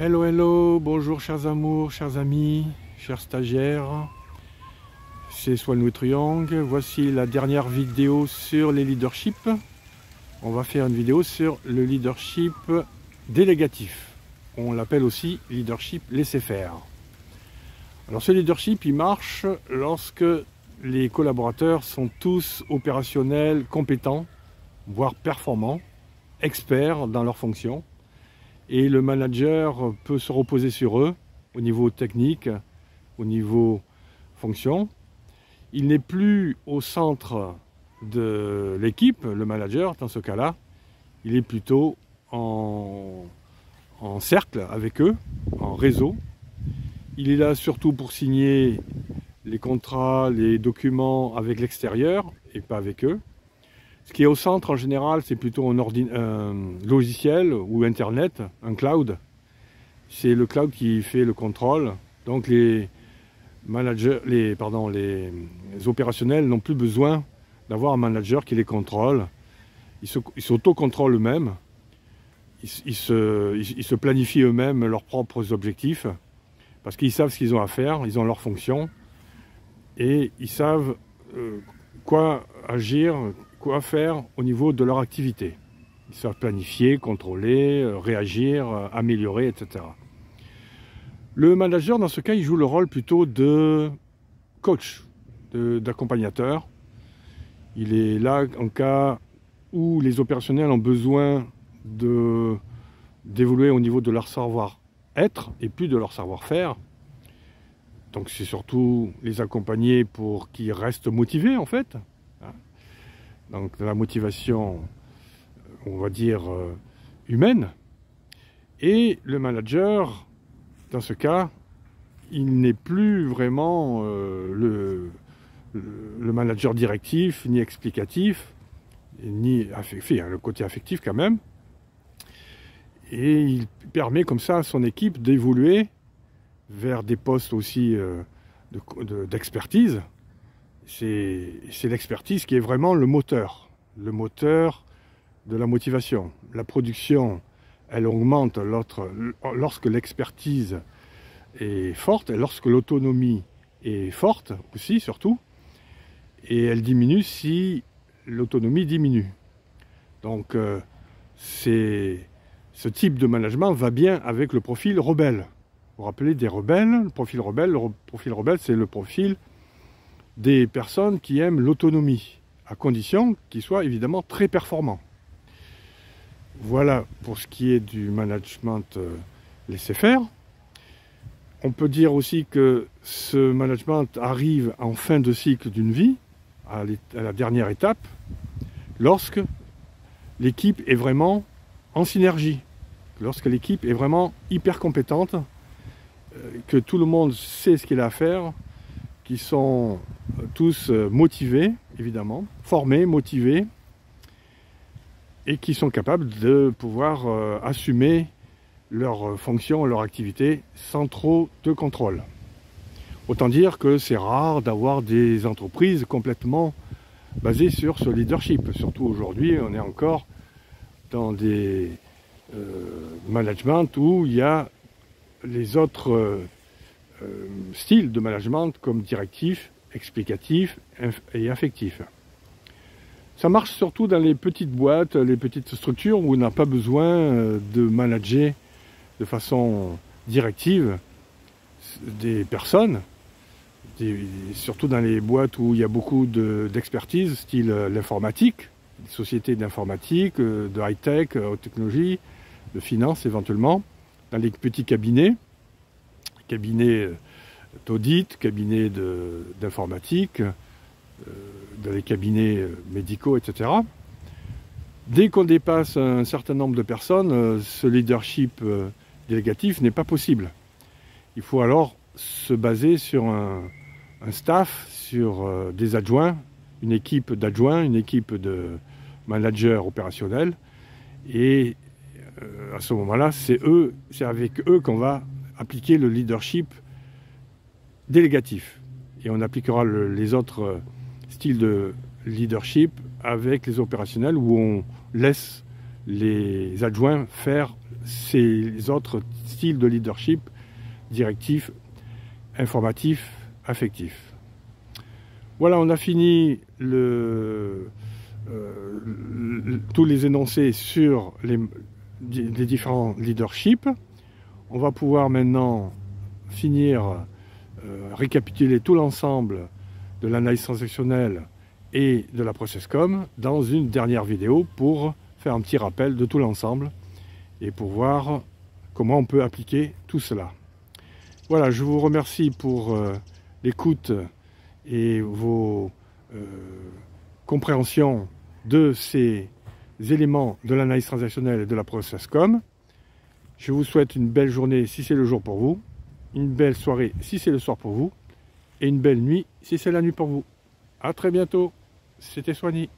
Hello, hello, bonjour chers amours, chers amis, chers stagiaires, c'est Swan Triangle. Voici la dernière vidéo sur les leaderships. On va faire une vidéo sur le leadership délégatif. On l'appelle aussi leadership laisser-faire. Alors ce leadership, il marche lorsque les collaborateurs sont tous opérationnels, compétents, voire performants, experts dans leur fonction. Et le manager peut se reposer sur eux au niveau technique, au niveau fonction. Il n'est plus au centre de l'équipe, le manager, dans ce cas-là. Il est plutôt en cercle avec eux, en réseau. Il est là surtout pour signer les contrats, les documents avec l'extérieur et pas avec eux. Ce qui est au centre en général, c'est plutôt un logiciel ou Internet, un cloud. C'est le cloud qui fait le contrôle. Donc les managers, les opérationnels n'ont plus besoin d'avoir un manager qui les contrôle. Ils s'auto-contrôlent eux-mêmes. Ils se planifient eux-mêmes leurs propres objectifs. Parce qu'ils savent ce qu'ils ont à faire, ils ont leur fonction. Et ils savent quoi agir, quoi faire au niveau de leur activité. Ils savent planifier, contrôler, réagir, améliorer, etc. Le manager, dans ce cas, il joue le rôle plutôt de coach, d'accompagnateur. Il est là en cas où les opérationnels ont besoin d'évoluer au niveau de leur savoir-être et plus de leur savoir-faire. Donc c'est surtout les accompagner pour qu'ils restent motivés en fait. Donc la motivation, on va dire, humaine. Et le manager, dans ce cas, il n'est plus vraiment le manager directif, ni explicatif, ni affectif, le côté affectif quand même. Et il permet comme ça à son équipe d'évoluer vers des postes aussi d'expertise. C'est l'expertise qui est vraiment le moteur de la motivation. La production, elle augmente lorsque l'expertise est forte, et lorsque l'autonomie est forte aussi, surtout, et elle diminue si l'autonomie diminue. Donc, ce type de management va bien avec le profil rebelle. Vous vous rappelez des rebelles, le profil rebelle, c'est le profil des personnes qui aiment l'autonomie, à condition qu'ils soient évidemment très performants. Voilà pour ce qui est du management laisser-faire. On peut dire aussi que ce management arrive en fin de cycle d'une vie, à la dernière étape, lorsque l'équipe est vraiment en synergie, lorsque l'équipe est vraiment hyper compétente, que tout le monde sait ce qu'il a à faire, qui sont tous motivés, évidemment, formés, motivés, et qui sont capables de pouvoir assumer leurs fonctions, leur activité, sans trop de contrôle. Autant dire que c'est rare d'avoir des entreprises complètement basées sur ce leadership. Surtout aujourd'hui, on est encore dans des managements où il y a les autres styles de management comme directif, explicatif et affectif. Ça marche surtout dans les petites boîtes, les petites structures où on n'a pas besoin de manager de façon directive des personnes, surtout dans les boîtes où il y a beaucoup d'expertise, style l'informatique, des sociétés d'informatique, de high-tech, haute technologie, de finance éventuellement, dans les petits cabinets d'audit, cabinets d'informatique, dans les cabinets médicaux, etc. Dès qu'on dépasse un certain nombre de personnes, ce leadership délégatif n'est pas possible. Il faut alors se baser sur un staff, sur des adjoints, une équipe d'adjoints, une équipe de managers opérationnels. Et à ce moment-là, c'est avec eux qu'on va appliquer le leadership délégatif. Et on appliquera les autres styles de leadership avec les opérationnels où on laisse les adjoints faire ces autres style de leadership, directif, informatif, affectif. Voilà, on a fini tous les énoncés sur les différents leaderships. On va pouvoir maintenant finir, récapituler tout l'ensemble de l'analyse transactionnelle et de la ProcessCom dans une dernière vidéo pour faire un petit rappel de tout l'ensemble et pour voir comment on peut appliquer tout cela. Voilà, je vous remercie pour l'écoute et vos compréhensions de ces éléments de l'analyse transactionnelle et de la ProcessCom. Je vous souhaite une belle journée si c'est le jour pour vous, une belle soirée si c'est le soir pour vous, et une belle nuit si c'est la nuit pour vous. A très bientôt, c'était Soigny.